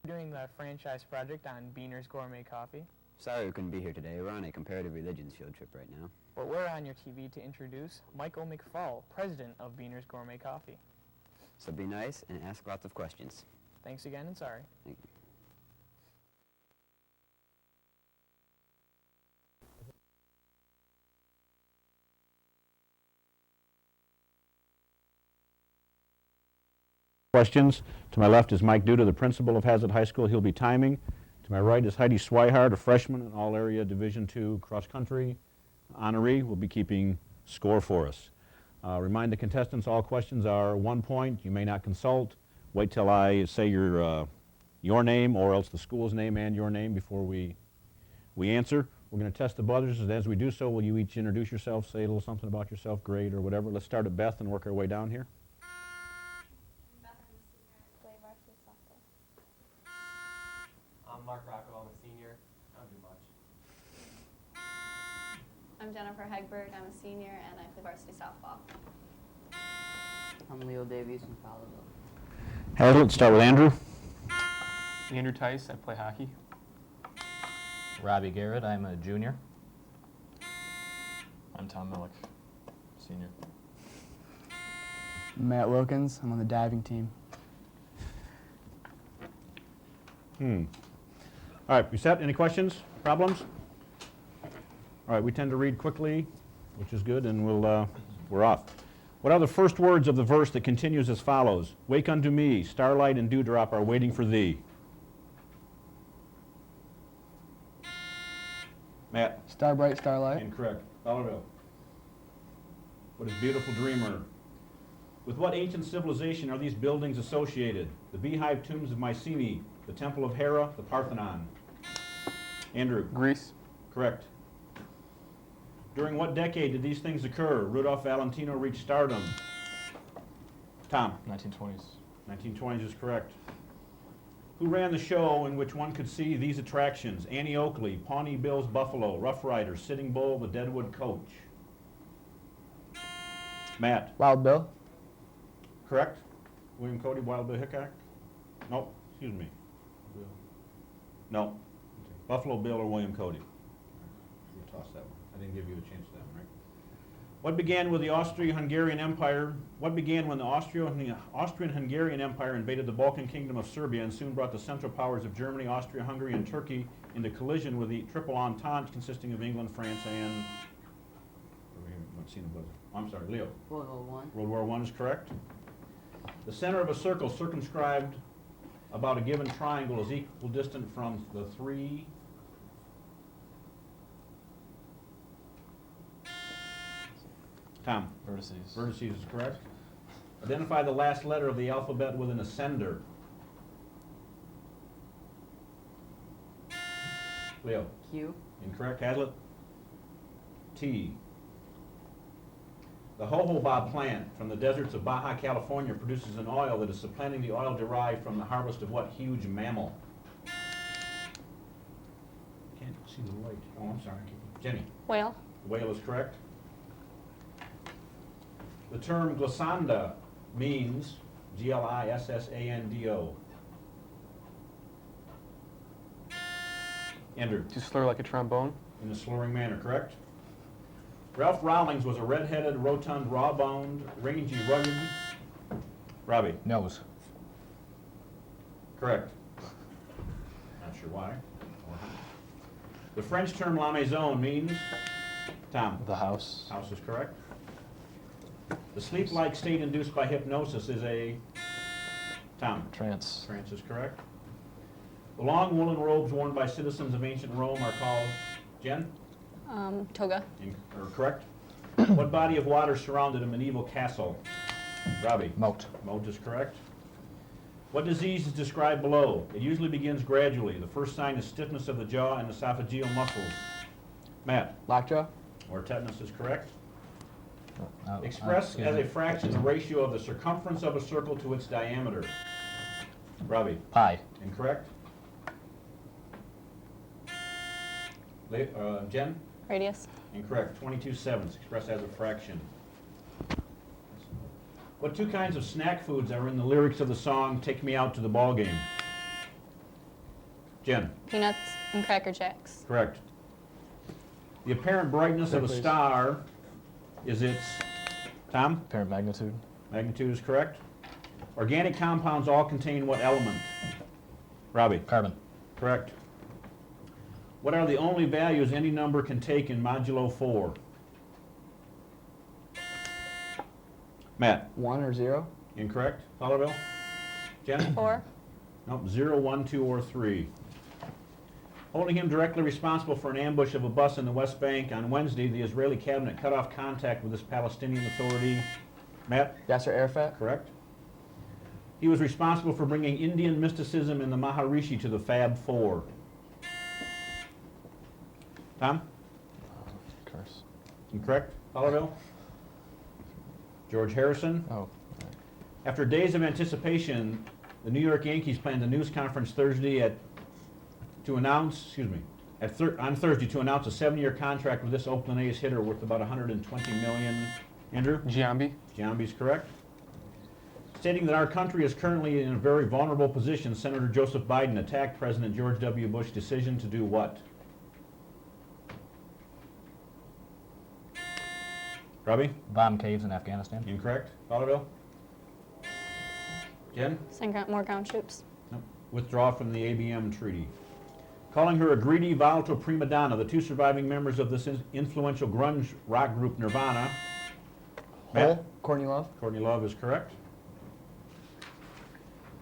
Doing the franchise project on Beaner's Gourmet Coffee. Sorry we couldn't be here today. We're on a comparative religions field trip right now. But we're on your TV to introduce Michael McFall, president of Beaner's Gourmet Coffee. So be nice and ask lots of questions. Thanks again and sorry. Thank you. Questions. To my left is Mike Duda, the principal of Hazlet High School. He'll be timing. To my right is Heidi Swihart, a freshman in all-area Division II cross-country honoree, will be keeping score for us. Remind the contestants all questions are 1 point. You may not consult. Wait till I say your name or else the school's name and your name before we answer. We're going to test the buzzers, and as we do so, will you each introduce yourself, say a little something about yourself, grade or whatever. Let's start at Beth and work our way down here. I'm Mark Rocco, I'm a senior. I don't do much. I'm Jennifer Hegberg, I'm a senior, and I play varsity softball. I'm Leo Davies from Fowlerville. Let's start with Andrew. Andrew Tice, I play hockey. Robbie Garrett, I'm a junior. I'm Tom Millick, senior. Matt Wilkins, I'm on the diving team. All right, we set? Any questions, problems? All right, we tend to read quickly, which is good, and we're off. What are the first words of the verse that continues as follows? Wake unto me, starlight and dewdrop are waiting for thee. Matt? Star bright, starlight. Incorrect. Fowlerville. What is beautiful dreamer? With what ancient civilization are these buildings associated? The beehive tombs of Mycenae, the temple of Hera, the Parthenon. Andrew? Greece. Correct. During what decade did these things occur? Rudolph Valentino reached stardom. Tom? 1920s. 1920s is correct. Who ran the show in which one could see these attractions? Annie Oakley, Pawnee Bill's Buffalo, Rough Riders, Sitting Bull, the Deadwood Coach. Matt? Wild Bill. Correct. William Cody, Wild Bill Hickok? Nope, excuse me. No. Buffalo Bill or William Cody? We'll toss that one. I didn't give you a chance to that one, right? What began with the Austro-Hungarian Empire? What began when the Austrian-Hungarian Empire invaded the Balkan Kingdom of Serbia and soon brought the Central Powers of Germany, Austria-Hungary, and Turkey into collision with the Triple Entente consisting of England, France, and... I'm not seeing the buzzer. I'm sorry, Leo. World War I. World War I is correct. The center of a circle circumscribed about a given triangle is equidistant from the three... Tom? Vertices. Vertices is correct. Identify the last letter of the alphabet with an ascender. Leo? Q. Incorrect. Hazlet? T. The jojoba plant from the deserts of Baja California produces an oil that is supplanting the oil derived from the harvest of what huge mammal? Can't see the light. Oh, I'm sorry. Jenny? Whale. Whale is correct. The term glissando means Glissando. Andrew? To slur like a trombone. In a slurring manner, correct? Ralph Rawlings was a red-headed, rotund, raw-boned, rangy, rugged... Robbie? Nose. Correct. Not sure why. The French term la maison means... Tom? The house. House is correct. The sleep-like state induced by hypnosis is a... Tom? Trance. Trance is correct. The long woolen robes worn by citizens of ancient Rome are called... Jen? Toga. Correct. What body of water surrounded a medieval castle? Robbie? Moat. Moat is correct. What disease is described below? It usually begins gradually. The first sign is stiffness of the jaw and esophageal muscles. Matt? Lockjaw. Or tetanus is correct. Express Express as a fraction the ratio of the circumference of a circle to its diameter. Robbie? Pi. Incorrect. Jen? Radius. Incorrect. 22/7 expressed as a fraction. What two kinds of snack foods are in the lyrics of the song Take Me Out to the Ball Game? Jen? Peanuts and Cracker Jacks. Correct. The apparent brightness of a Please. star is its, Tom? Apparent magnitude. Magnitude is correct. Organic compounds all contain what element? Robbie? Carbon. Correct. What are the only values any number can take in modulo 4? Matt? 1 or 0? Incorrect. Fowlerville? Jen? 4. Nope, 0, 1, 2, or 3. Holding him directly responsible for an ambush of a bus in the West Bank on Wednesday, the Israeli cabinet cut off contact with this Palestinian authority. Matt? Yasser Arafat? Correct. He was responsible for bringing Indian mysticism and the Maharishi to the Fab Four. Tom? Curse. Incorrect. Fowlerville? George Harrison? Oh. After days of anticipation, the New York Yankees planned a news conference Thursday on Thursday to announce a 7-year contract with this Oakland A's hitter worth about $120 million. Andrew? Giambi. Giambi's correct. Stating that our country is currently in a very vulnerable position, Senator Joseph Biden attacked President George W. Bush's decision to do what? Robbie? Bomb caves in Afghanistan. Incorrect. Fowlerville? Jen? Send more ground troops. Nope. Withdraw from the ABM treaty. Calling her a greedy, volatile prima donna, the two surviving members of this influential grunge rock group Nirvana. Matt? Courtney Love? Courtney Love is correct.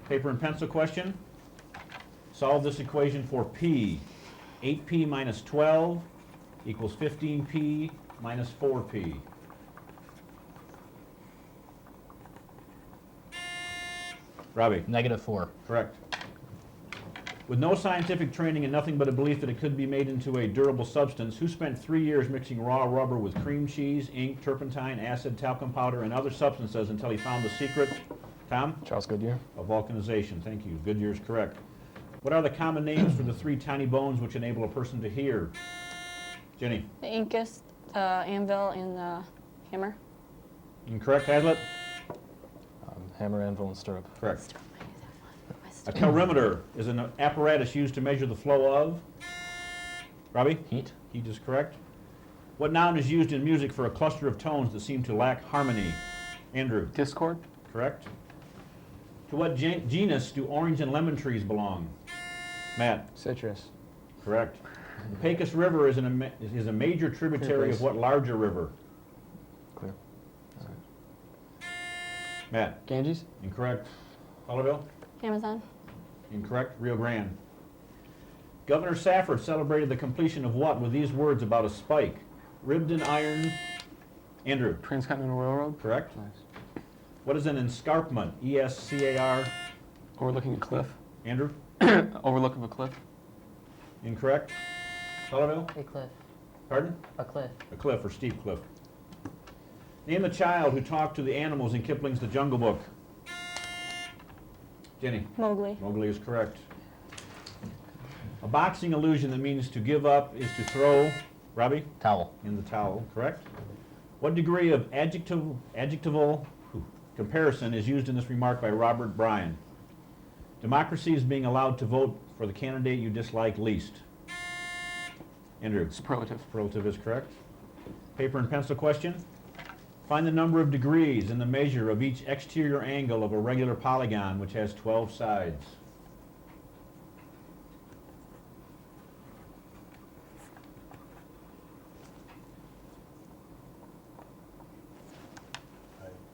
Paper and pencil question. Solve this equation for P. 8P minus 12 equals 15P minus 4P. Robbie? -4. Correct. With no scientific training and nothing but a belief that it could be made into a durable substance, who spent 3 years mixing raw rubber with cream cheese, ink, turpentine, acid, talcum powder, and other substances until he found the secret, Tom? Charles Goodyear. Of vulcanization. Thank you. Goodyear's correct. What are the common names for the 3 tiny bones which enable a person to hear? Jenny? The incus, the anvil, and the hammer. Incorrect. Hazlitt? Hammer, anvil, and stirrup. Correct. A calorimeter is an apparatus used to measure the flow of? Robbie? Heat. Heat is correct. What noun is used in music for a cluster of tones that seem to lack harmony? Andrew? Discord. Correct. To what genus do orange and lemon trees belong? Matt? Citrus. Correct. The Pecos River is a major tributary Clear, of what larger river? Clear. Matt? Ganges? Incorrect. Fowlerville? Amazon. Incorrect. Rio Grande. Governor Safford celebrated the completion of what with these words about a spike? Ribbed in iron. Andrew? Transcontinental Railroad. Correct. Nice. What is an escarpment? E-S-C-A-R. Overlooking a cliff. Andrew? Overlook of a cliff. Incorrect. Fowlerville? A cliff. Pardon? A cliff. A cliff or steep cliff. Name the child who talked to the animals in Kipling's The Jungle Book. Jenny? Mowgli. Mowgli is correct. A boxing illusion that means to give up is to throw, Robbie? Towel. In the towel, correct? What degree of adjectival comparison is used in this remark by Robert Bryan? Democracy is being allowed to vote for the candidate you dislike least. Andrew? Superlative. Superlative is correct. Paper and pencil question. Find the number of degrees in the measure of each exterior angle of a regular polygon which has 12 sides.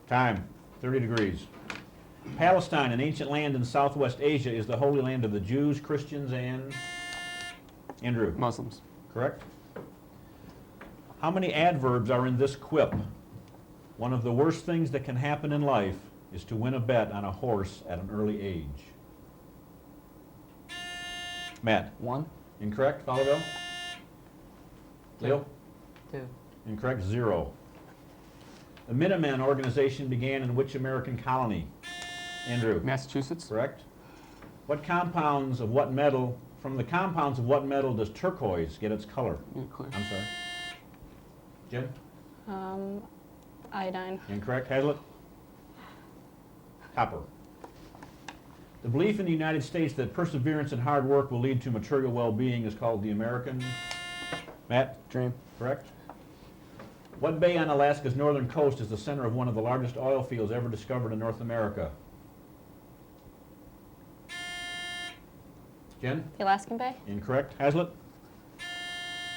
Time. 30 degrees. Palestine, an ancient land in southwest Asia, is the holy land of the Jews, Christians, and Andrew. Muslims. Correct. How many adverbs are in this quip? One of the worst things that can happen in life is to win a bet on a horse at an early age. Matt? 1. Incorrect. Fowlerville? Leo? 2. Incorrect. 0. The Minutemen organization began in which American colony? Andrew? Massachusetts. Correct. What compounds of what metal, from the compounds of what metal does turquoise get its color? Nuclear. I'm sorry. Jim? Iodine. Incorrect. Hazlitt? Copper. The belief in the United States that perseverance and hard work will lead to material well-being is called the American... Matt? Dream. Correct. What bay on Alaska's northern coast is the center of one of the largest oil fields ever discovered in North America? Jen? The Alaskan Bay? Incorrect. Hazlitt?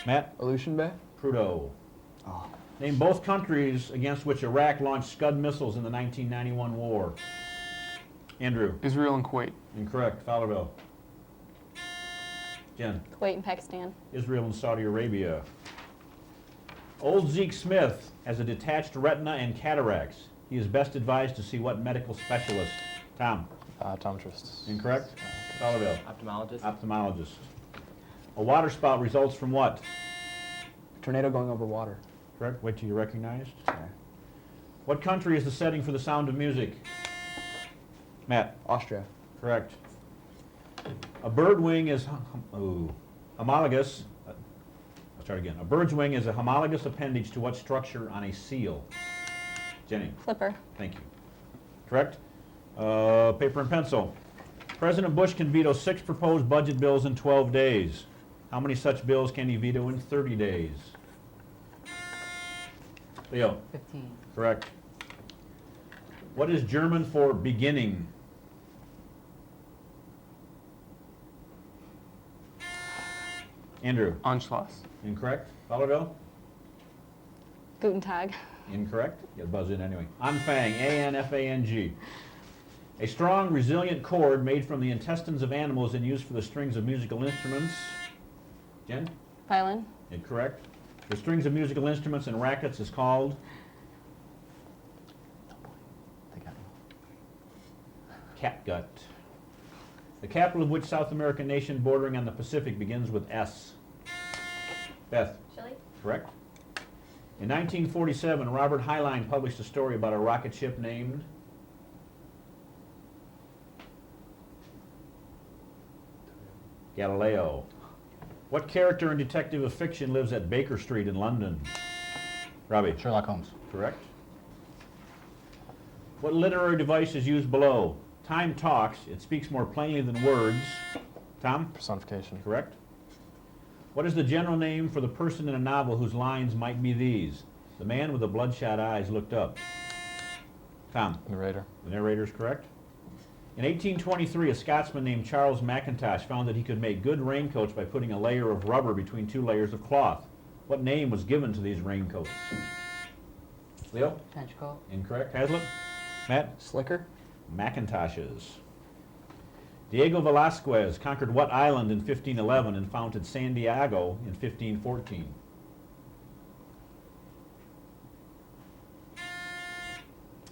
Matt? Aleutian Bay? Prudhoe. Name both countries against which Iraq launched Scud missiles in the 1991 war. Andrew? Israel and Kuwait. Incorrect. Fowlerville. Jen? Kuwait and Pakistan. Israel and Saudi Arabia. Old Zeke Smith has a detached retina and cataracts. He is best advised to see what medical specialist? Tom? Optometrist. Incorrect. Fowlerville. Ophthalmologist. Ophthalmologist. A water spout results from what? Tornado going over water. Correct. Wait till you're recognized. What country is the setting for The Sound of Music? Matt? Austria. Correct. A bird wing is homologous. I'll start again. A bird's wing is a homologous appendage to what structure on a seal? Jenny? Flipper. Thank you. Correct. Paper and pencil. President Bush can veto 6 proposed budget bills in 12 days. How many such bills can he veto in 30 days? Leo? 15. Correct. What is German for beginning? Andrew? Anschluss. Incorrect. Fowlerville? Guten Tag. Incorrect. You gotta buzz in anyway. Anfang, A-N-F-A-N-G. A strong, resilient cord made from the intestines of animals and used for the strings of musical instruments. Jen? Violin. Incorrect. The strings of musical instruments and rackets is called? They got me. Catgut. The capital of which South American nation bordering on the Pacific begins with S? Beth? Chile. Correct. In 1947, Robert Heinlein published a story about a rocket ship named? Galileo. What character in detective of fiction lives at Baker Street in London? Robbie? Sherlock Holmes. Correct. What literary device is used below? Time talks. It speaks more plainly than words. Tom? Personification. Correct. What is the general name for the person in a novel whose lines might be these? The man with the bloodshot eyes looked up. Tom? Narrator. The narrator is correct. In 1823, a Scotsman named Charles McIntosh found that he could make good raincoats by putting a layer of rubber between 2 layers of cloth. What name was given to these raincoats? Leo? Trench coat. Incorrect. Hazlitt? Matt? Slicker. Macintoshes. Diego Velázquez conquered what island in 1511 and founded San Diego in 1514?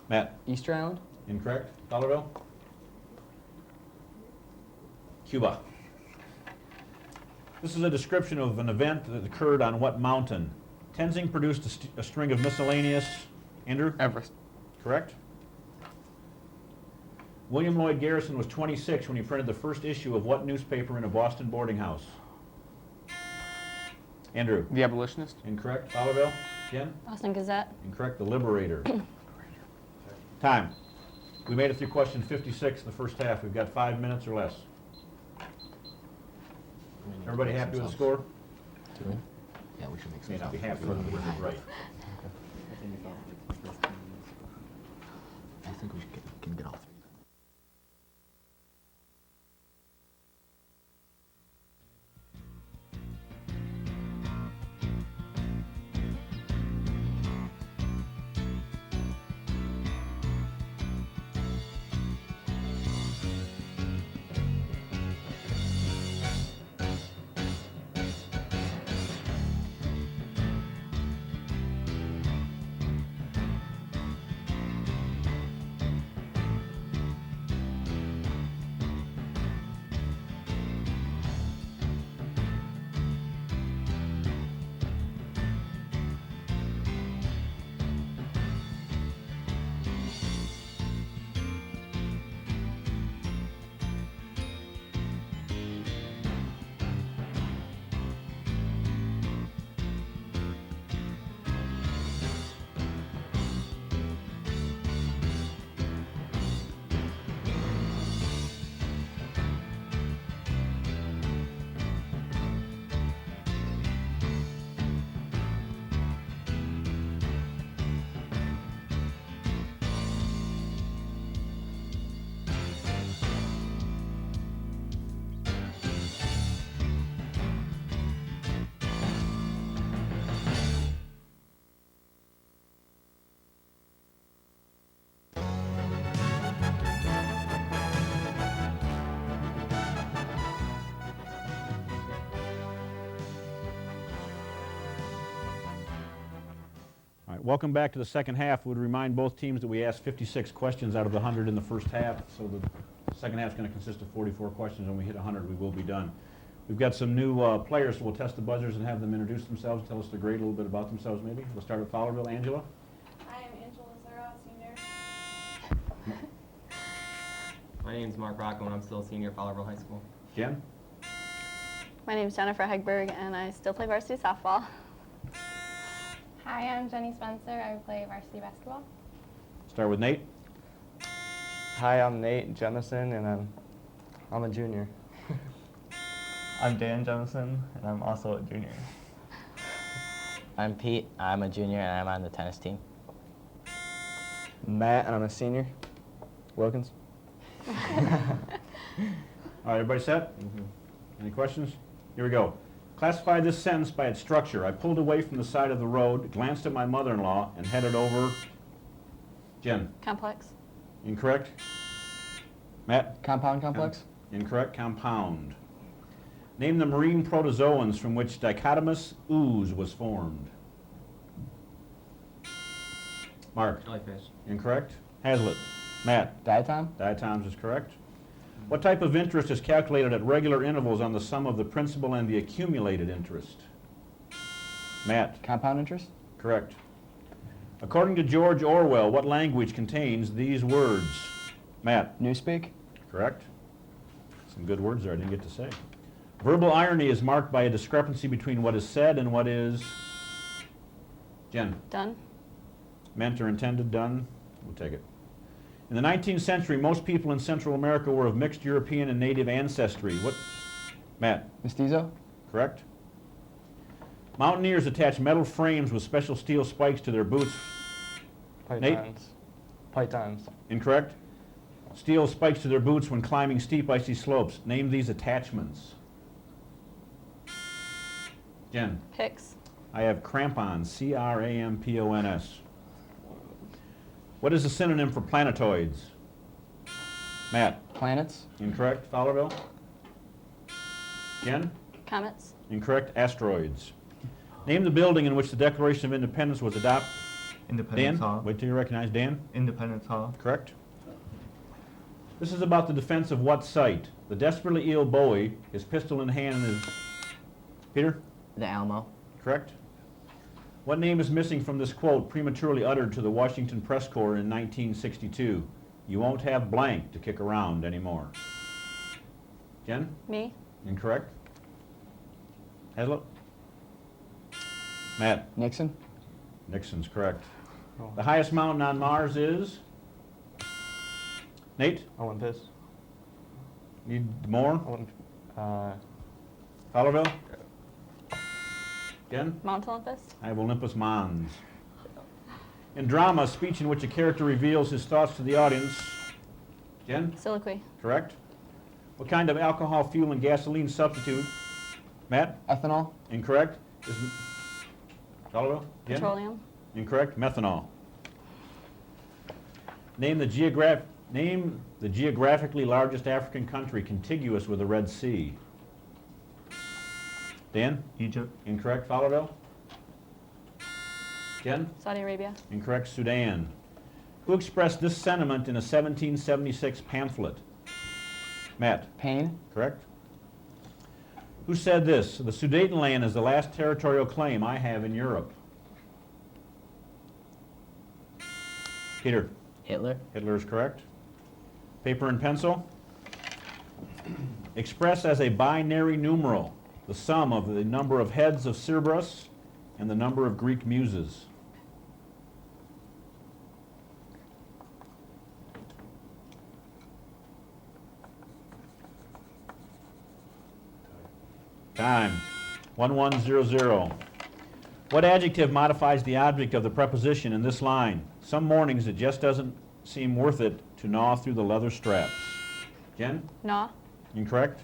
Matt? Easter Island. Incorrect. Fowlerville? Cuba. This is a description of an event that occurred on what mountain? Tenzing produced a string of miscellaneous... Andrew? Everest. Correct. William Lloyd Garrison was 26 when he printed the first issue of what newspaper in a Boston boarding house? Andrew? The Abolitionist. Incorrect. Fowlerville? Jen? Boston Gazette. Incorrect. The Liberator. Time. We made it through question 56 in the first half. We've got 5 minutes or less. Everybody happy with the score? Do we? Yeah, we should make some. May not be happy with it, but it's right. I think we can get off. right, welcome back to the second half. Would remind both teams that we asked 56 questions out of the 100 in the first half, so the second half is going to consist of 44 questions. When we hit 100, we will be done. We've got some new players, so we'll test the buzzers and have them introduce themselves, tell us their grade, a little bit about themselves maybe. We'll start at Fowlerville. Angela? Hi, I'm Angela Lazaro, senior. My name's Mark Rocco, and I'm still a senior at Fowlerville High School. Jen? My name is Jennifer Hegberg, and I still play varsity softball. Hi, I'm Jenny Spencer. I play varsity basketball. Start with Nate. Hi, I'm Nate Jemison, and I'm a junior. I'm Dan Jemison, and I'm also a junior. I'm Pete. I'm a junior, and I'm on the tennis team. Matt, and I'm a senior. Wilkins. All right, everybody set? Any questions? Here we go. Classify this sentence by its structure. I pulled away from the side of the road, glanced at my mother-in-law, and headed over. Jen? Complex. Incorrect? Matt? Compound complex? Incorrect. Compound. Name the marine protozoans from which dichotomous ooze was formed. Mark? Jellyfish. Incorrect. Hazlitt? Matt? Diatom? Diatoms is correct. What type of interest is calculated at regular intervals on the sum of the principal and the accumulated interest? Matt? Compound interest? Correct. According to George Orwell, what language contains these words? Matt? Newspeak? Correct. Some good words there I didn't get to say. Verbal irony is marked by a discrepancy between what is said and what is... Jen? Done. Meant or intended, done? We'll take it. In the 19th century, most people in Central America were of mixed European and native ancestry. What? Matt? Mestizo? Correct. Mountaineers attach metal frames with special steel spikes to their boots. Nate? Pythons. Incorrect. Steel spikes to their boots when climbing steep, icy slopes. Name these attachments. Jen? Picks. I have crampons, C-R-A-M-P-O-N-S. What is a synonym for planetoids? Matt? Planets? Incorrect. Fowlerville? Jen? Comets. Incorrect. Asteroids. Name the building in which the Declaration of Independence was adopted. Independence Dan? Hall. Wait till you recognize Dan. Independence Hall. Correct. This is about the defense of what site? The desperately ill Bowie, his pistol in hand, is... Peter? The Alamo. Correct. What name is missing from this quote prematurely uttered to the Washington Press Corps in 1962? You won't have blank to kick around anymore. Jen? Me. Incorrect. Hazlitt? Matt? Nixon? Nixon's correct. Oh. The highest mountain on Mars is? Nate? Olympus. Need more? Fowlerville? Jen? Mount Olympus. I have Olympus Mons. In drama, a speech in which a character reveals his thoughts to the audience. Jen? Soliloquy. Correct. What kind of alcohol, fuel, and gasoline substitute? Matt? Ethanol? Incorrect. Is Fowlerville? Jen? Petroleum. Incorrect. Methanol. Name the geographically largest African country contiguous with the Red Sea. Dan? Egypt. Incorrect. Fowlerville? Jen? Saudi Arabia. Incorrect. Sudan. Who expressed this sentiment in a 1776 pamphlet? Matt? Paine? Correct. Who said this? The Sudetenland is the last territorial claim I have in Europe. Peter? Hitler. Hitler is correct. Paper and pencil. Express as a binary numeral the sum of the number of heads of Cerberus and the number of Greek muses. Time. 1100. What adjective modifies the object of the preposition in this line? Some mornings it just doesn't seem worth it to gnaw through the leather straps. Jen? Gnaw. Incorrect.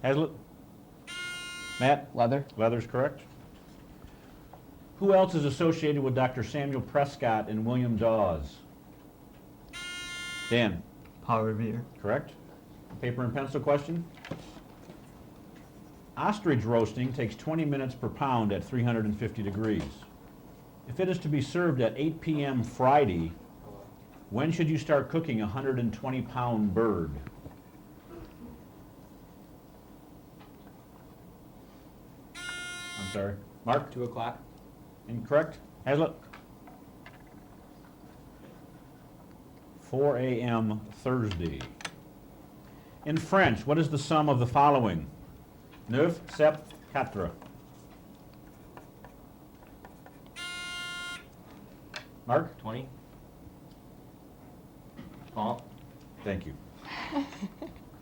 Hazlitt? Matt? Leather? Leather's correct. Who else is associated with Dr. Samuel Prescott and William Dawes? Dan? Paul Revere. Correct. Paper and pencil question. Ostrich roasting takes 20 minutes per pound at 350 degrees. If it is to be served at 8 p.m. Friday, when should you start cooking a 120-pound bird? I'm sorry. Mark? 2 o'clock. Incorrect. Hazlitt? 4 a.m. Thursday. In French, what is the sum of the following? Neuf, sept, quatre. Mark? 20. Paul. Thank you.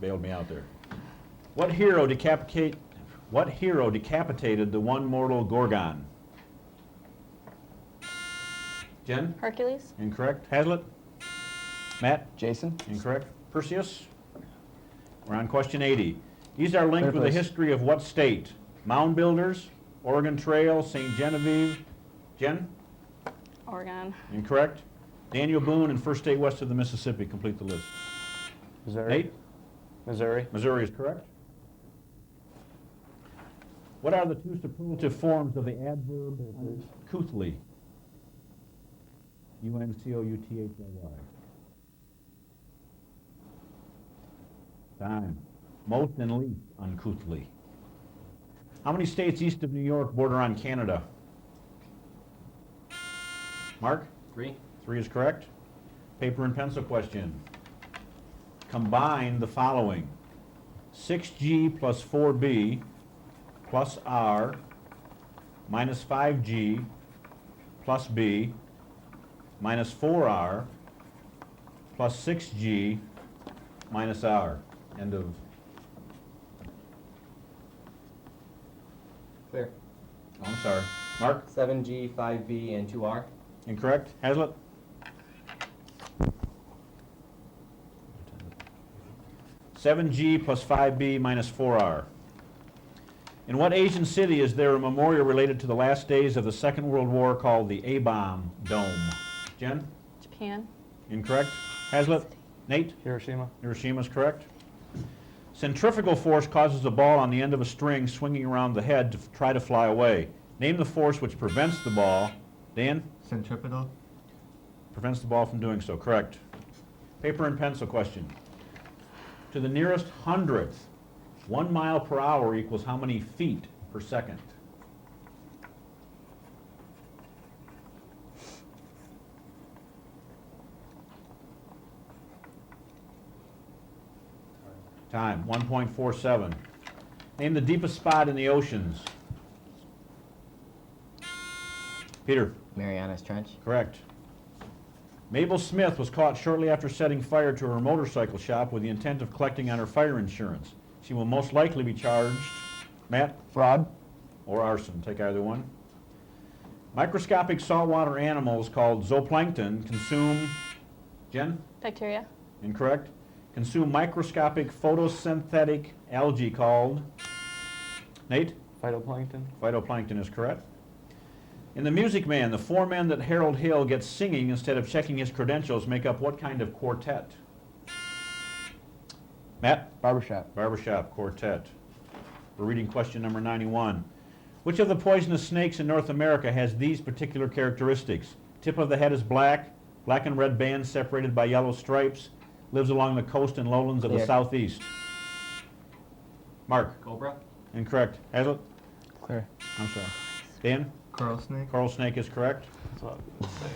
Bailed me out there. What hero decapitated the one mortal Gorgon? Jen? Hercules. Incorrect. Hazlitt? Matt? Jason? Incorrect. Perseus? We're on question 80. These are linked Third with the place. history of what state? Mound Builders, Oregon Trail, St. Genevieve. Jen? Oregon. Incorrect. Daniel Boone and first state west of the Mississippi. Complete the list. Missouri? Nate? Missouri? Missouri is correct. What are the two superlative forms of the adverb uncouthly? U-N-C-O-U-T-H-L-Y. Time. Most and least uncouthly. How many states east of New York border on Canada? Mark? 3. 3 is correct. Paper and pencil question. Combine the following. 6G plus 4B plus R minus 5G plus B minus 4R plus 6G minus R. End of. Clear. Oh, I'm sorry. Mark? 7G, 5B, and 2R. Incorrect. Hazlitt? Seven G plus 5B minus 4R. In what Asian city is there a memorial related to the last days of the Second World War called the A-bomb Dome? Jen? Japan. Incorrect. Hazlitt? Nate? Hiroshima? Hiroshima is correct. Centrifugal force causes a ball on the end of a string swinging around the head to try to fly away. Name the force which prevents the ball. Dan? Centripetal. Prevents the ball from doing so. Correct. Paper and pencil question. To the nearest hundredth, 1 mile per hour equals how many feet per second? Time, 1.47. Name the deepest spot in the oceans. Peter. Mariana's Trench. Correct. Mabel Smith was caught shortly after setting fire to her motorcycle shop with the intent of collecting on her fire insurance. She will most likely be charged, Matt, Fraud? or arson. Take either one. Microscopic saltwater animals called zooplankton consume, Jen? Bacteria. Incorrect. Consume microscopic photosynthetic algae called, Nate? Phytoplankton? Phytoplankton is correct. In The Music Man, the four men that Harold Hill gets singing instead of checking his credentials make up what kind of quartet? Matt? Barbershop. Barbershop quartet. We're reading question number 91. Which of the poisonous snakes in North America has these particular characteristics? Tip of the head is black, black and red bands separated by yellow stripes, lives along the coast and lowlands of the Clear. southeast. Mark? Cobra. Incorrect. Hazlitt? Clear. I'm sorry. Dan? Coral snake. Coral snake is correct. That's what I would say.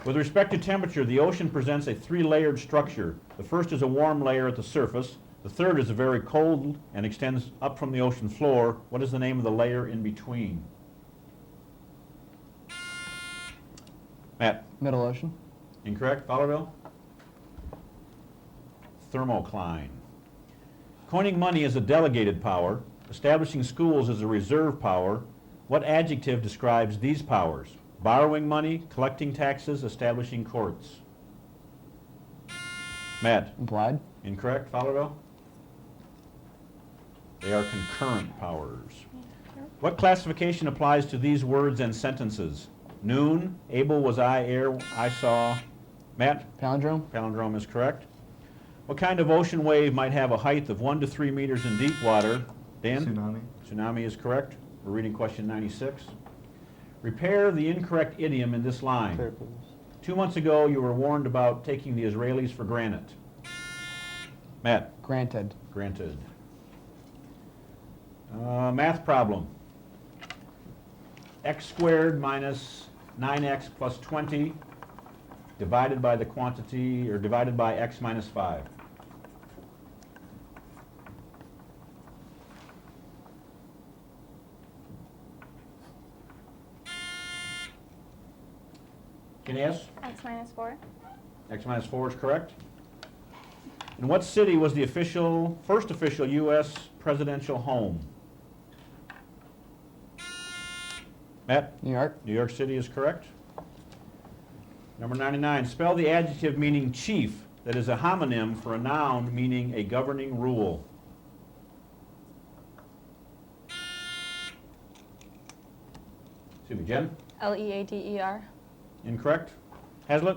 With respect to temperature, the ocean presents a three-layered structure. The first is a warm layer at the surface. The third is a very cold and extends up from the ocean floor. What is the name of the layer in between? Matt? Middle Ocean? Incorrect. Fowlerville? Thermocline. Coining money is a delegated power. Establishing schools is a reserve power. What adjective describes these powers? Borrowing money, collecting taxes, establishing courts. Matt? Implied? Incorrect. Fowlerville? They are concurrent powers. What classification applies to these words and sentences? Noon, able was I ere I saw. Matt? Palindrome? Palindrome is correct. What kind of ocean wave might have a height of 1 to 3 meters in deep water? Dan? Tsunami. Tsunami is correct. We're reading question 96. Repair the incorrect idiom in this line. Clear, please. 2 months ago, you were warned about taking the Israelis for granted. Matt? Granted. Granted. Math problem. X squared minus 9x plus 20 divided by the quantity, or divided by x minus 5. Can you ask? X minus 4. X minus 4 is correct. In what city was the first official U.S. presidential home? Matt? New York. New York City is correct. Number 99, spell the adjective meaning chief that is a homonym for a noun meaning a governing rule. Excuse me, Jen? Leader. Incorrect. Hazlitt?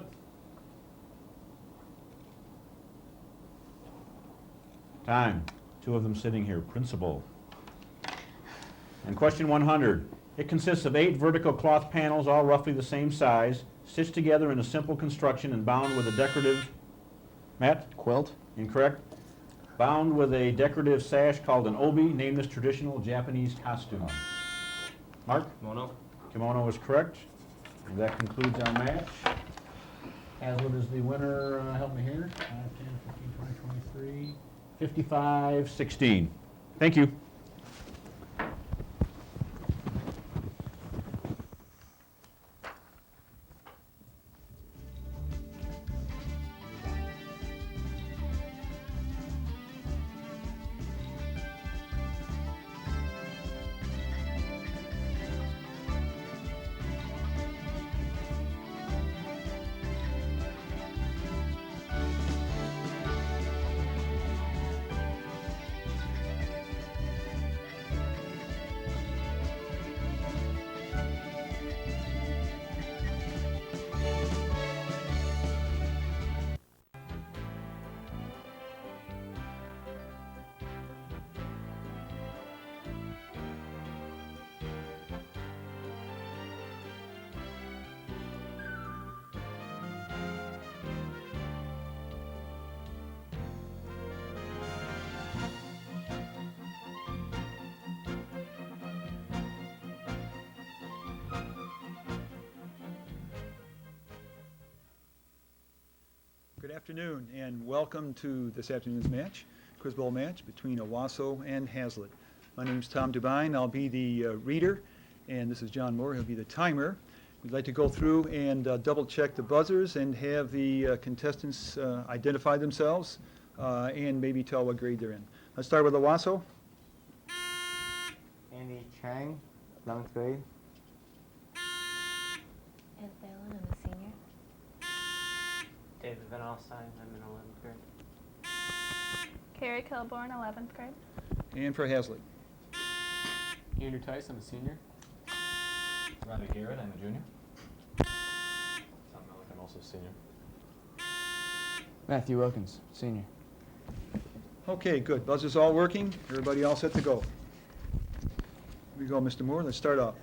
Time. 2 of them sitting here. Principal. And question 100. It consists of 8 vertical cloth panels, all roughly the same size, stitched together in a simple construction and bound with a decorative... Matt? Quilt. Incorrect. Bound with a decorative sash called an obi. Name this traditional Japanese costume. Mark? Kimono. Kimono is correct. And that concludes our match. Hazlitt is the winner. Help me here. 5, 10, 15, 20, 23, 55, 16. Thank you. Good afternoon, and welcome to this afternoon's match, Quiz Bowl match between Owasso and Hazlitt. My name's Tom Devine. I'll be the reader, and this is John Moore. He'll be the timer. We'd like to go through and double-check the buzzers and have the contestants identify themselves and maybe tell what grade they're in. Let's start with Owasso. Andy Chang, 11th grade. Ed Thalen, I'm a senior. David Van Alstyne, I'm in 11th grade. Carrie Kilborn, 11th grade. And for Hazlitt. Andrew Tice, I'm a senior. Robbie Garrett, I'm a junior. Tom Malik, I'm also a senior. Matthew Wilkins, senior. Okay, good. Buzzers all working. Everybody all set to go. Here we go, Mr. Moore. Let's start off.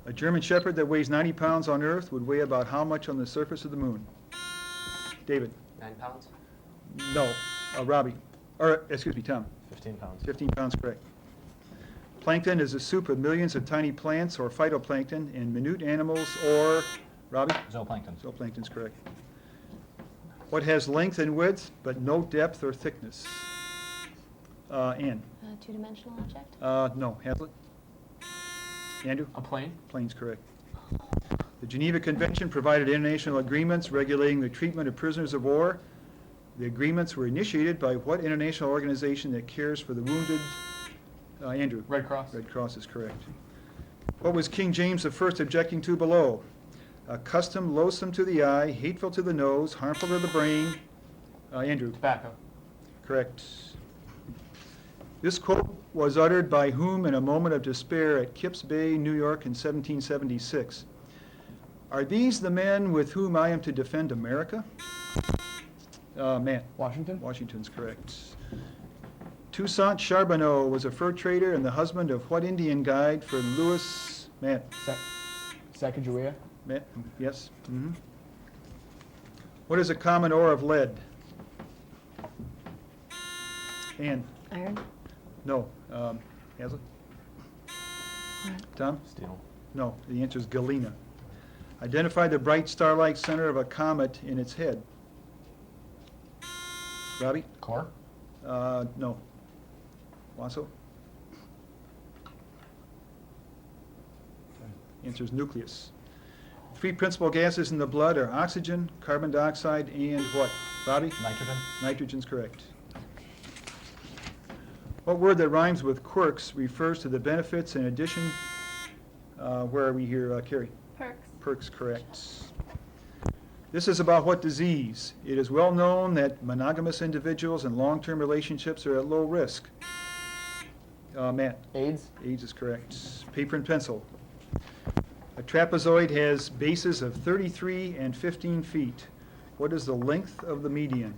A German Shepherd that weighs 90 pounds on Earth would weigh about how much on the surface of the moon? David? 9 pounds. No. Robbie. Or, excuse me, Tom. 15 pounds. 15 pounds, correct. Plankton is a soup of millions of tiny plants or phytoplankton and minute animals or, Robbie? Zooplankton. Zooplankton's correct. What has length and width but no depth or thickness? Ann? Two-dimensional object. No. Hazlitt? Andrew? A plane. Plane's correct. The Geneva Convention provided international agreements regulating the treatment of prisoners of war. The agreements were initiated by what international organization that cares for the wounded? Andrew? Red Cross. Red Cross is correct. What was King James I objecting to below? A custom loathsome to the eye, hateful to the nose, harmful to the brain. Andrew? Tobacco. Correct. This quote was uttered by whom in a moment of despair at Kips Bay, New York in 1776? Are these the men with whom I am to defend America? Matt? Washington. Washington's correct. Toussaint Charbonneau was a fur trader and the husband of what Indian guide for Louis? Matt? Sacagawea. Matt, yes? Mhm. What is a common ore of lead? Ann? Iron. No. Hazlitt? Tom? Steel. No, the answer is galena. Identify the bright star-like center of a comet in its head. Robbie? Core? No. Wasso? Answer is nucleus. Three principal gases in the blood are oxygen, carbon dioxide, and what? Bobby? Nitrogen? Nitrogen's correct. What word that rhymes with quirks refers to the benefits in addition? Where are we here, Carrie? Perks. Perks, correct. This is about what disease? It is well known that monogamous individuals in long-term relationships are at low risk. Matt? AIDS. AIDS is correct. Paper and pencil. A trapezoid has bases of 33 and 15 feet. What is the length of the median?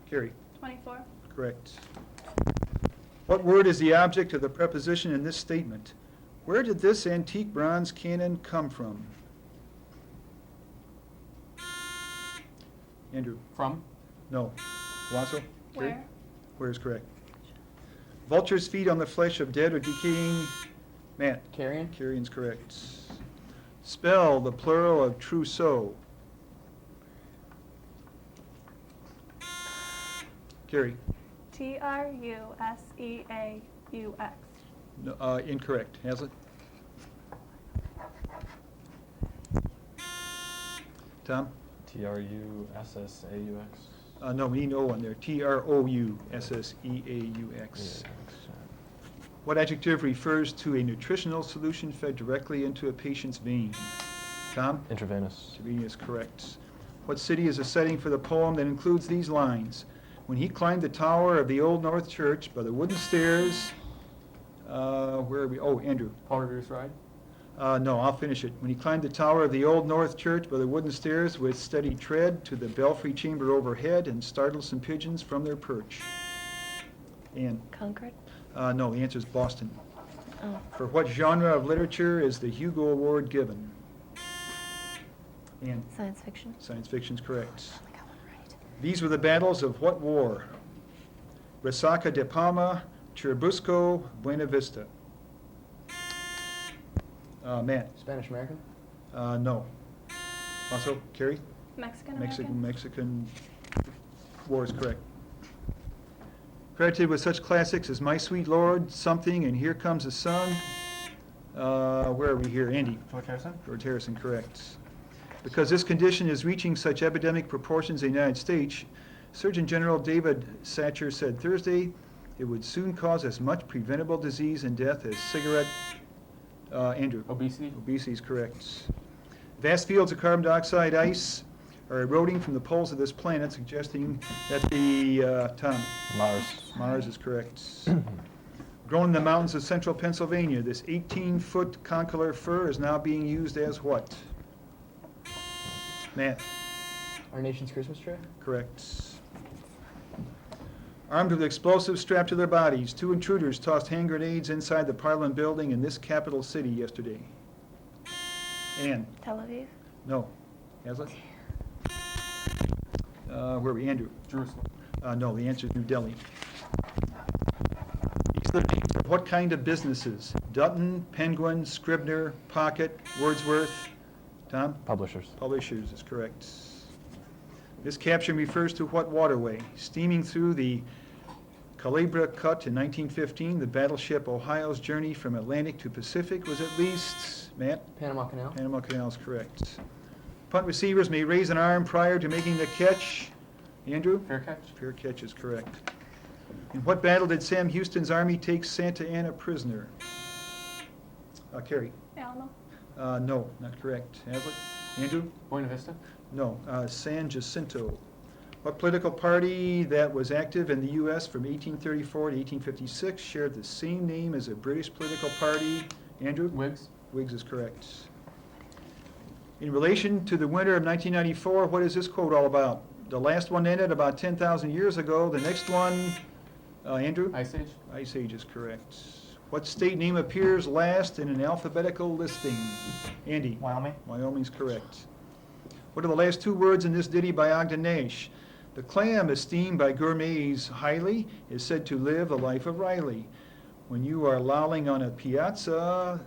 Carrie? 24. Correct. What word is the object of the preposition in this statement? Where did this antique bronze cannon come from? Andrew? From. No. Wasso? Carrie? Where? Where is correct. Vultures feed on the flesh of dead or decaying. Matt? Carrion. Carrion's correct. Spell the plural of trousseau. Carrie? Truseaux. No, incorrect. Hazlitt? Tom? TRUSSAUX. No, we need O on there. TROUSSEAUX. What adjective refers to a nutritional solution fed directly into a patient's vein? Tom? Intravenous. Intravenous, correct. What city is a setting for the poem that includes these lines? When he climbed the tower of the Old North Church by the wooden stairs, where are we? Oh, Andrew. Paul Revere's Ride. No, I'll finish it. When he climbed the tower of the Old North Church by the wooden stairs with steady tread to the belfry chamber overhead and startled some pigeons from their perch. Ann? Concord. No, the answer is Boston. Oh. For what genre of literature is the Hugo Award given? Ann? Science fiction. Science fiction's correct. I got one right. These were the battles of what war? Resaca de Palma, Churubusco, Buena Vista. Matt? Spanish American. No. Also, Carrie? Mexican-American. Mexican War is correct. Credited with such classics as My Sweet Lord, Something, and Here Comes the Sun. Where are we here? Andy? George Harrison. George Harrison, correct. Because this condition is reaching such epidemic proportions in the United States, Surgeon General David Satcher said Thursday it would soon cause as much preventable disease and death as cigarette. Andrew? Obesity. Obesity is correct. Vast fields of carbon dioxide ice are eroding from the poles of this planet, suggesting that the, Tom? Mars. Mars is correct. Grown in the mountains of central Pennsylvania, this 18-foot concolor fir is now being used as what? Matt? Our nation's Christmas tree. Correct. Armed with explosives strapped to their bodies, 2 intruders tossed hand grenades inside the Parliament building in this capital city yesterday. Ann? Tel Aviv. No. Hazlitt? Where are we? Andrew? Jerusalem. No, the answer is New Delhi. These are the names of what kind of businesses? Dutton, Penguin, Scribner, Pocket, Wordsworth. Tom? Publishers. Publishers is correct. This caption refers to what waterway? Steaming through the Calabria Cut in 1915, the battleship Ohio's journey from Atlantic to Pacific was at least, Matt? Panama Canal. Panama Canal is correct. Punt receivers may raise an arm prior to making the catch. Andrew? Fair catch. Fair catch is correct. In what battle did Sam Houston's army take Santa Anna prisoner? Carrie? Alamo. No, not correct. Hazlitt? Andrew? Buena Vista. No, San Jacinto. What political party that was active in the U.S. from 1834 to 1856 shared the same name as a British political party? Andrew? Whigs. Whigs is correct. In relation to the winter of 1994, what is this quote all about? The last one ended about 10,000 years ago. The next one, Andrew? Ice Age. Ice Age is correct. What state name appears last in an alphabetical listing? Andy? Wyoming. Wyoming's correct. What are the last two words in this ditty by Ogden Nash? The clam, esteemed by gourmets highly, is said to live a life of Riley. When you are lolling on a piazza,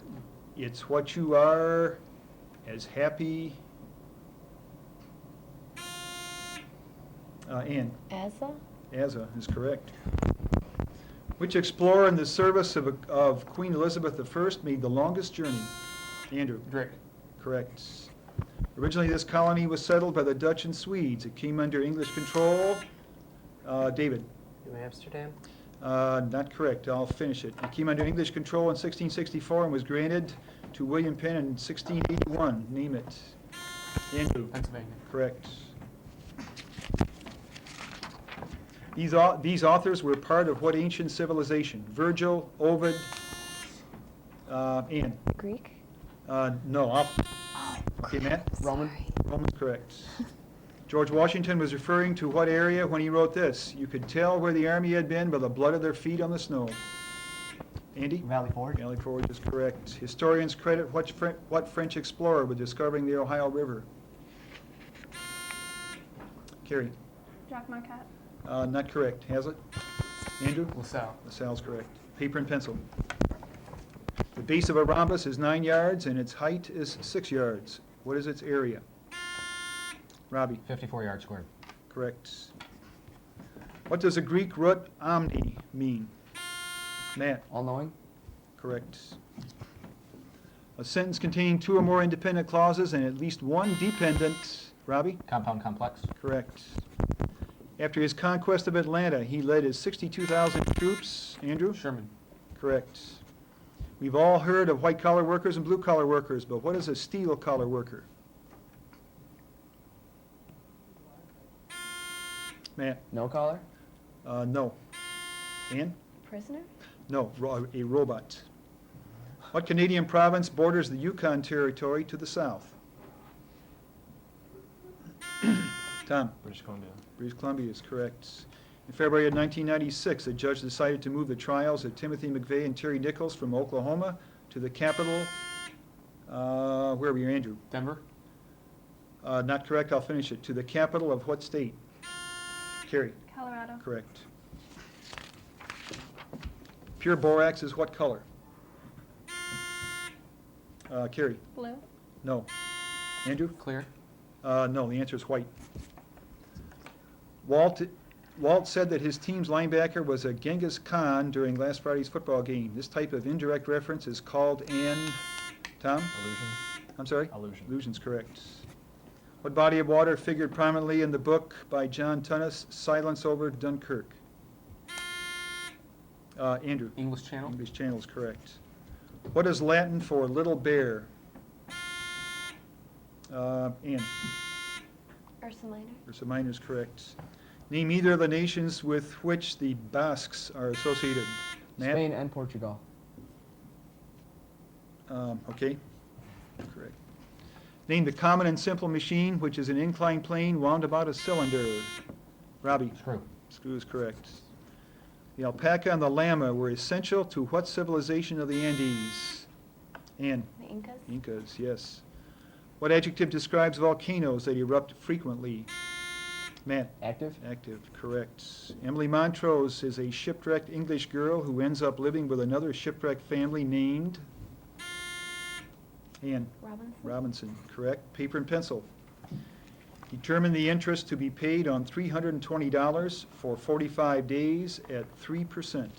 it's what you are as happy. Ann? Asa? Is correct. Which explorer in the service of Queen Elizabeth I made the longest journey? Andrew? Drake. Correct. Originally, this colony was settled by the Dutch and Swedes. It came under English control. David? New Amsterdam? Not correct. I'll finish it. It came under English control in 1664 and was granted to William Penn in 1681. Name it. Andrew? Pennsylvania. Correct. These authors were part of what ancient civilization? Virgil, Ovid, Ann? Greek? No. Okay, Matt? Roman? Roman's correct. George Washington was referring to what area when he wrote this? You could tell where the army had been by the blood of their feet on the snow. Andy? Valley Forge. Valley Forge is correct. Historians credit what French explorer with discovering the Ohio River? Carrie? Jacques Marquette. Not correct. Hazlitt? Andrew? LaSalle. LaSalle's correct. Paper and pencil. The base of a rhombus is 9 yards and its height is 6 yards. What is its area? Robbie? 54 yards squared. Correct. What does the Greek root omni mean? Matt? All-knowing? Correct. A sentence containing two or more independent clauses and at least one dependent. Robbie? Compound complex. Correct. After his conquest of Atlanta, he led his 62,000 troops. Andrew? Sherman. Correct. We've all heard of white-collar workers and blue-collar workers, but what is a steel-collar worker? Matt? No collar? No. Ann? Prisoner? No, a robot. What Canadian province borders the Yukon Territory to the south? Tom? British Columbia. British Columbia is correct. In February of 1996, a judge decided to move the trials of Timothy McVeigh and Terry Nichols from Oklahoma to the capital. Where were you, Andrew? Denver. Not correct. I'll finish it. To the capital of what state? Carrie? Colorado. Correct. Pure borax is what color? Carrie? Blue. No. Andrew? Clear. No, the answer is white. Walt said that his team's linebacker was a Genghis Khan during last Friday's football game. This type of indirect reference is called an... Tom? Illusion. I'm sorry? Illusion. Illusion's correct. What body of water figured prominently in the book by John Tunnis, Silence Over Dunkirk? Andrew? English Channel. English Channel is correct. What is Latin for little bear? Ann? Ursa Minor? Ursa Minor is correct. Name either of the nations with which the Basques are associated. Matt? Spain and Portugal. Okay, correct. Name the common and simple machine which is an inclined plane wound about a cylinder. Robbie? Screw. Screw is correct. The alpaca and the llama were essential to what civilization of the Andes? Ann? The Incas? Incas, yes. What adjective describes volcanoes that erupt frequently? Matt? Active? Active, correct. Emily Montrose is a shipwrecked English girl who ends up living with another shipwrecked family named? Ann? Robinson? Robinson, correct. Paper and pencil. Determine the interest to be paid on $320 for 45 days at 3%.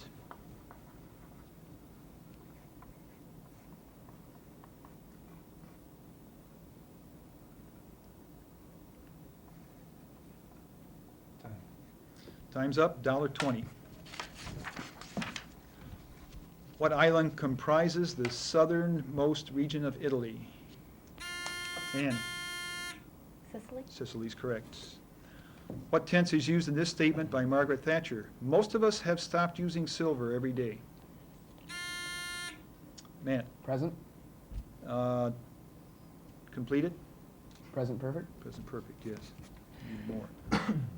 Time's up, $1.20. What island comprises the southernmost region of Italy? Ann? Sicily? Sicily's correct. What tense is used in this statement by Margaret Thatcher? Most of us have stopped using silver every day. Matt? Present? Completed? Present perfect? Present perfect, yes. Need more.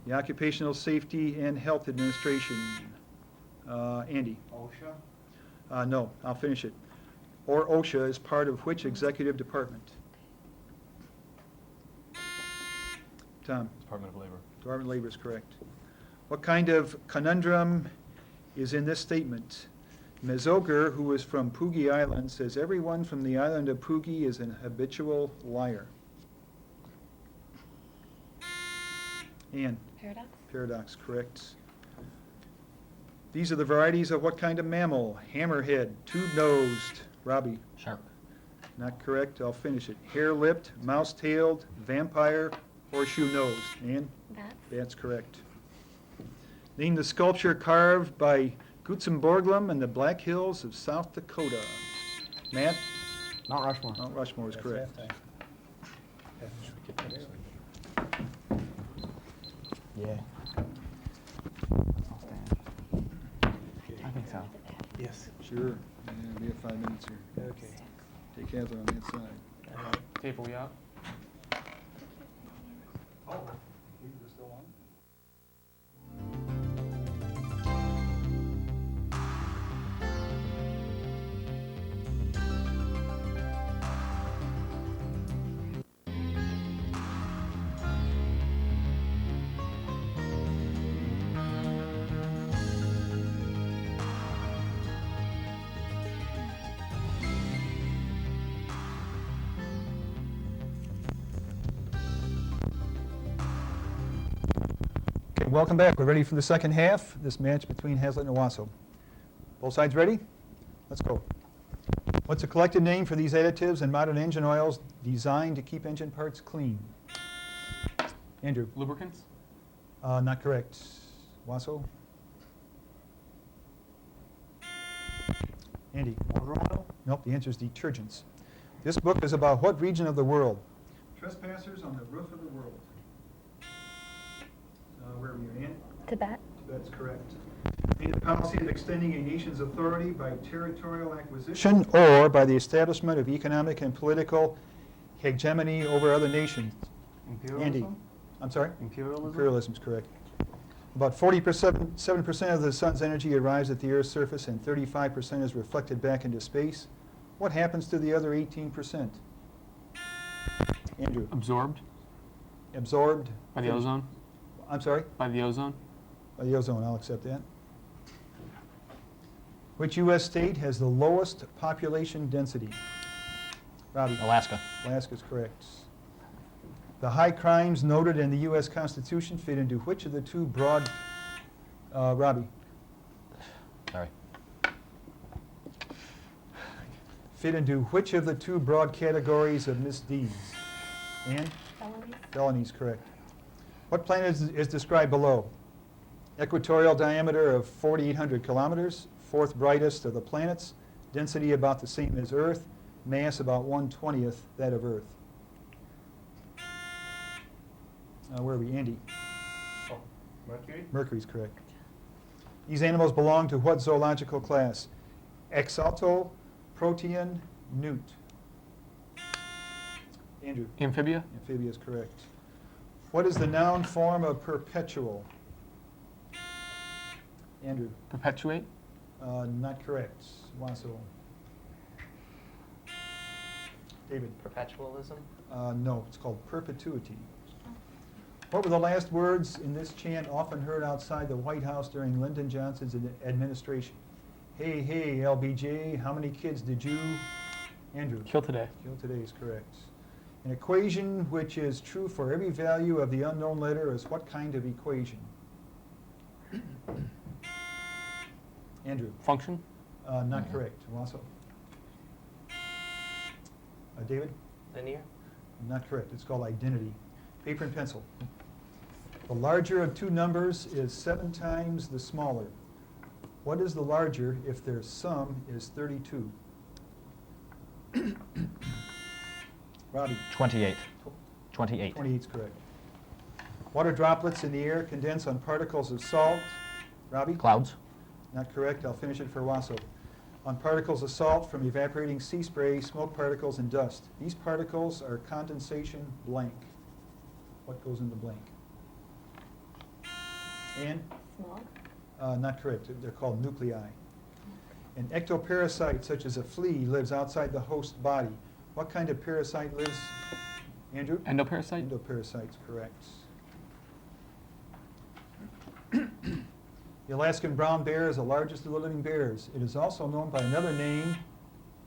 The Occupational Safety and Health Administration. Andy? OSHA. No, I'll finish it. Or OSHA is part of which executive department? Tom? Department of Labor. Department of Labor is correct. What kind of conundrum is in this statement? Mezoger, who is from Pugi Island, says everyone from the island of Pugi is an habitual liar. Ann? Paradox. Paradox, correct. These are the varieties of what kind of mammal? Hammerhead, tube-nosed. Robbie? Shark. Not correct, I'll finish it. Hair-lipped, mouse-tailed, vampire, horseshoe-nosed. Ann? Bat. That's correct. Name the sculpture carved by Gutzon-Borglum in the Black Hills of South Dakota. Matt? Mount Rushmore. Mount Rushmore is correct. Yeah. I'll stand. I think so. Yes. Sure. Yeah, we have 5 minutes here. Okay. Take Heather on that side. Tape, are we out? Oh, you're still on? Okay, welcome back. We're ready for the second half, this match between Hazlitt and Owasso. Both sides ready? Let's go. What's a collective name for these additives and modern engine oils designed to keep engine parts clean? Andrew? Lubricants? Not correct. Owasso? Andy? Nope, the answer is detergents. This book is about what region of the world? Trespassers on the Roof of the World. Where are we, Ann? Tibet. That's correct. Name the policy of extending a nation's authority by territorial acquisition or by the establishment of economic and political hegemony over other nations. Andy? I'm sorry? Imperialism? Imperialism is correct. About 47% of the sun's energy arrives at the Earth's surface and 35% is reflected back into space. What happens to the other 18%? Andrew? Absorbed Absorbed? by the ozone? I'm sorry? By the ozone? By the ozone, I'll accept that. Which U.S. state has the lowest population density? Robbie? Alaska. Alaska is correct. The high crimes noted in the U.S. Constitution fit into which of the two broad, Robbie? Sorry. Fit into which of the two broad categories of misdeeds? Ann? Felonies. Felonies, correct. What planet is described below? Equatorial diameter of 4,800 kilometers, fourth brightest of the planets, density about the same as Earth, mass about 1/20th that of Earth. Where are we, Andy? Mercury? Mercury's correct. These animals belong to what zoological class? Exalto, Protean, Newt. Andrew? Amphibia? Amphibia is correct. What is the noun form of perpetual? Andrew? Perpetuate? Not correct. Wasso? David? Perpetualism? No, it's called perpetuity. What were the last words in this chant often heard outside the White House during Lyndon Johnson's administration? Hey, hey, LBJ, how many kids did you? Andrew? Kill today. Kill today is correct. An equation which is true for every value of the unknown letter is what kind of equation? Andrew? Function? Not correct. Wasso? David? Linear? Not correct. It's called identity. Paper and pencil. The larger of two numbers is 7 times the smaller. What is the larger if their sum is 32? Robbie? 28. 28. 28 is correct. Water droplets in the air condense on particles of salt. Robbie? Clouds. Not correct. I'll finish it for Wasso. On particles of salt from evaporating sea spray, smoke particles, and dust. These particles are condensation blank. What goes in the blank? Ann? Smog. Not correct. They're called nuclei. An ectoparasite, such as a flea, lives outside the host body. What kind of parasite lives, Andrew? Endoparasite? Endoparasites, correct. The Alaskan brown bear is the largest of the living bears. It is also known by another name.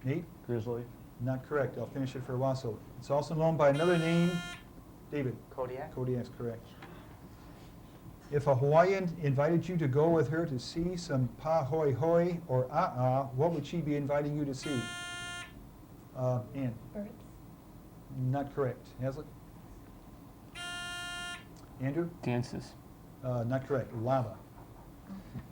Nate? Grizzly. Not correct. I'll finish it for Wasso. It's also known by another name. David? Kodiak. Kodiak's correct. If a Hawaiian invited you to go with her to see some pa hoi hoi or what would she be inviting you to see? Ann? Birds. Not correct. Hazlitt? Andrew? Dances. Not correct. Lava.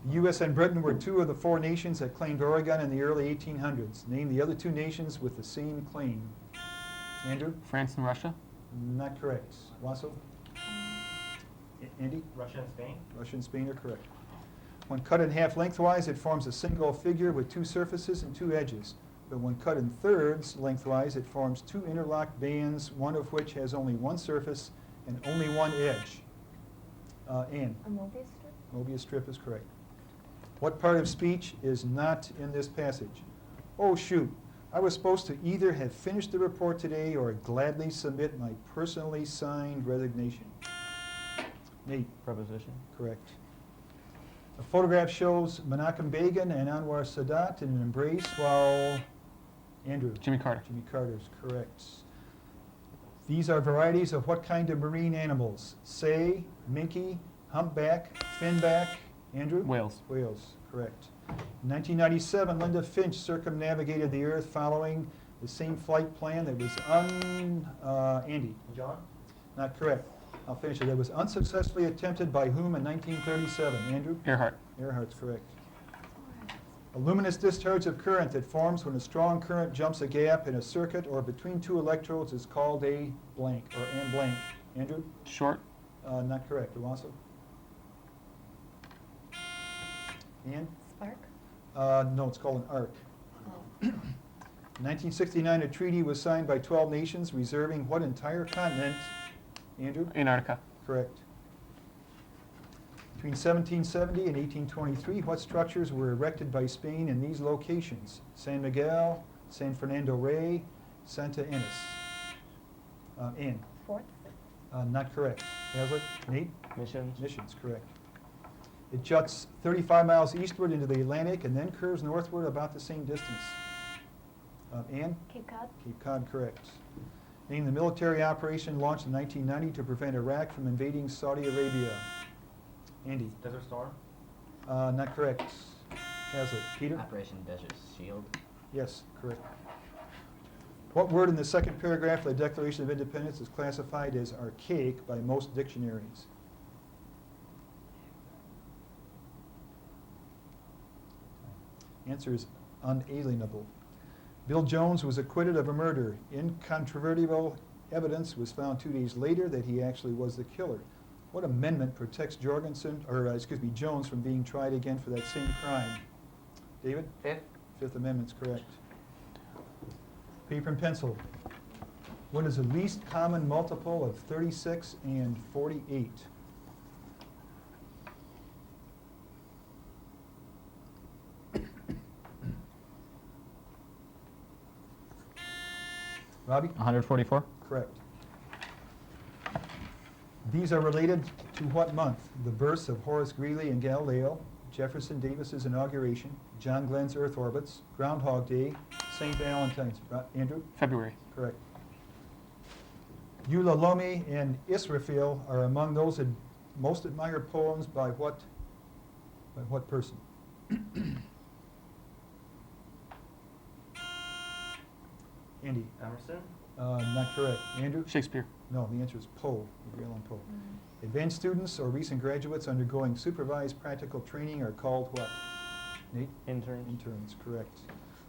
The U.S. and Britain were two of the four nations that claimed Oregon in the early 1800s. Name the other two nations with the same claim. Andrew? France and Russia? Not correct. Wasso? Andy? Russia and Spain? Russia and Spain are correct. When cut in half lengthwise, it forms a single figure with two surfaces and two edges. But when cut in thirds lengthwise, it forms two interlocked bands, one of which has only one surface and only one edge. Ann? A Mobius strip? Mobius strip is correct. What part of speech is not in this passage? Oh, shoot. I was supposed to either have finished the report today or gladly submit my personally signed resignation. Nate? Preposition. Correct. A photograph shows Menachem Begin and Anwar Sadat in an embrace while Andrew? Jimmy Carter. Jimmy Carter is correct. These are varieties of what kind of marine animals? Say, minke, humpback, finback. Andrew? Whales. Whales, correct. In 1997, Linda Finch circumnavigated the Earth following the same flight plan that was Andy? John? Not correct. I'll finish it. That was unsuccessfully attempted by whom in 1937? Andrew? Earhart. Earhart's correct. A luminous discharge of current that forms when a strong current jumps a gap in a circuit or between two electrodes is called a blank, or an blank. Andrew? Short. Not correct. Owasso? Ann? Spark? No, it's called an arc. Oh. In 1969, a treaty was signed by 12 nations reserving what entire continent? Andrew? Antarctica. Correct. Between 1770 and 1823, what structures were erected by Spain in these locations? San Miguel, San Fernando Rey, Santa Ynez. Ann? Forts? Not correct. Hazlitt? Nate? Missions. Missions, correct. It juts 35 miles eastward into the Atlantic and then curves northward about the same distance. Ann? Cape Cod? Cape Cod, correct. Name the military operation launched in 1990 to prevent Iraq from invading Saudi Arabia. Andy? Desert Storm? Not correct. Hazlitt? Peter? Operation Desert Shield. Yes, correct. What word in the second paragraph of the Declaration of Independence is classified as archaic by most dictionaries? Answer is unalienable. Bill Jones was acquitted of a murder. Incontrovertible evidence was found 2 days later that he actually was the killer. What amendment protects Jones from being tried again for that same crime? David? Fifth. Fifth Amendment's correct. Paper and pencil. What is the least common multiple of 36 and 48? Robbie? 144. Correct. These are related to what month? The births of Horace Greeley and Galileo, Jefferson Davis's inauguration, John Glenn's Earth orbits, Groundhog Day, St. Valentine's. Andrew? February. Correct. Eula Lomi and Israfil are among those most admired poems by what person? Andy? Emerson? Not correct. Andrew? Shakespeare. No, the answer is Poe, Edgar Allan Poe. Advanced students or recent graduates undergoing supervised practical training are called what? Nate? Interns. Interns, correct.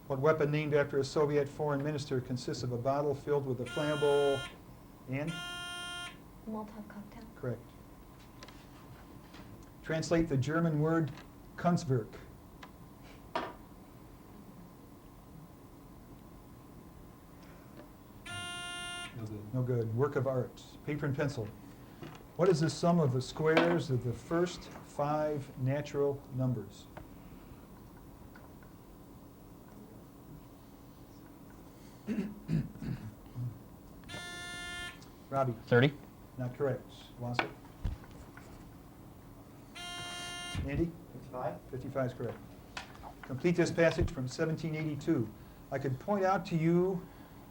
What weapon named after a Soviet foreign minister consists of a bottle filled with a flammable and? Molotov cocktail? Correct. Translate the German word Kunstwerk. No good. Work of art. Paper and pencil. What is the sum of the squares of the first 5 natural numbers? Robbie, 30. not correct. Wassel? Andy? 55. 55 is correct. Complete this passage from 1782. I could point out to you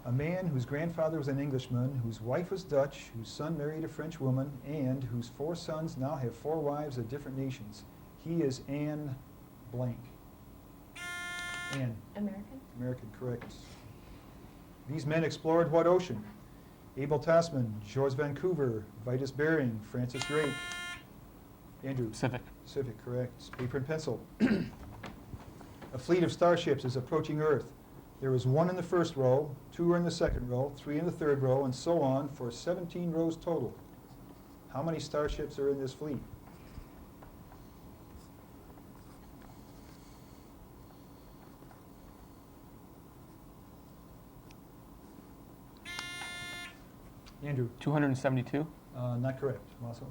a man whose grandfather was an Englishman, whose wife was Dutch, whose son married a French woman, and whose 4 sons now have 4 wives of different nations. He is Anne blank. Anne. American. American, correct. These men explored what ocean? Abel Tasman, George Vancouver, Vitus Bering, Francis Drake. Andrew. Pacific. Pacific, correct. Paper and pencil. A fleet of starships is approaching Earth. There is 1 in the first row, 2 are in the second row, 3 in the third row, and so on for 17 rows total. How many starships are in this fleet? Andrew. 272. Not correct. Wassel?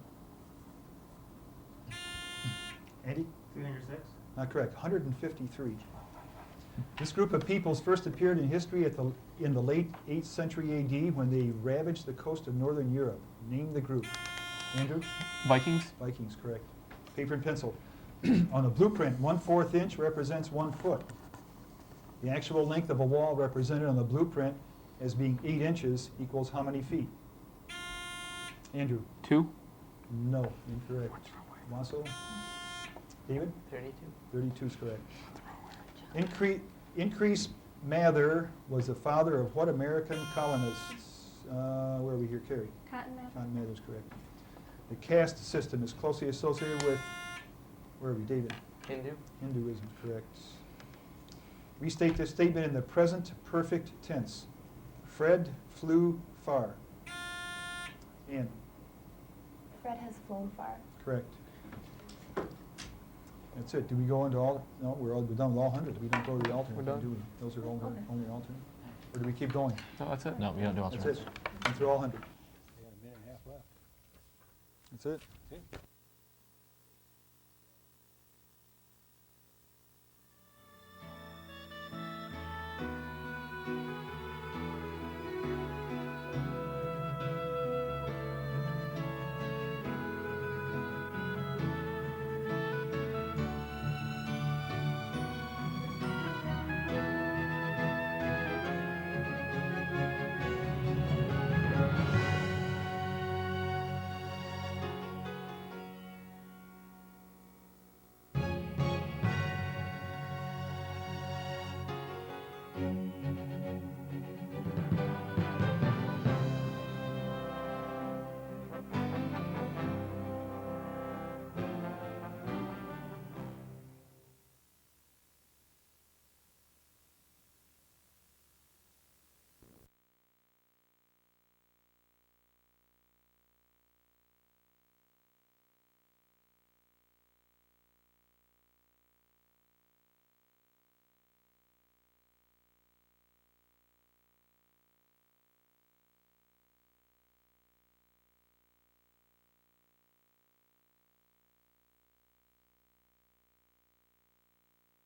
Andy? 306. Not correct. 153. This group of peoples first appeared in history in the late 8th century AD when they ravaged the coast of northern Europe. Name the group. Andrew? Vikings. Vikings, correct. Paper and pencil. On a blueprint, 1/4 inch represents 1 foot. The actual length of a wall represented on the blueprint as being 8 inches equals how many feet? Andrew? 2. No, incorrect. Wassel? David? 32. 32 is correct. Increase Mather was the father of what American colonists? Where are we here, Carrie? Cotton Mather. Cotton Mather is correct. The caste system is closely associated with, where are we, David? Hindu. Hinduism, correct. Restate this statement in the present perfect tense. Fred flew far. Ann? Fred has flown far. Correct. That's it. Do we go into all, no, we're done with all 100. We don't go to the alternate, We're done. do we? Those are all Okay. only alternate? Or do we keep going? No, that's it. No, we don't do That's alternates. it. Went through all 100. We got a minute and a half left. That's it.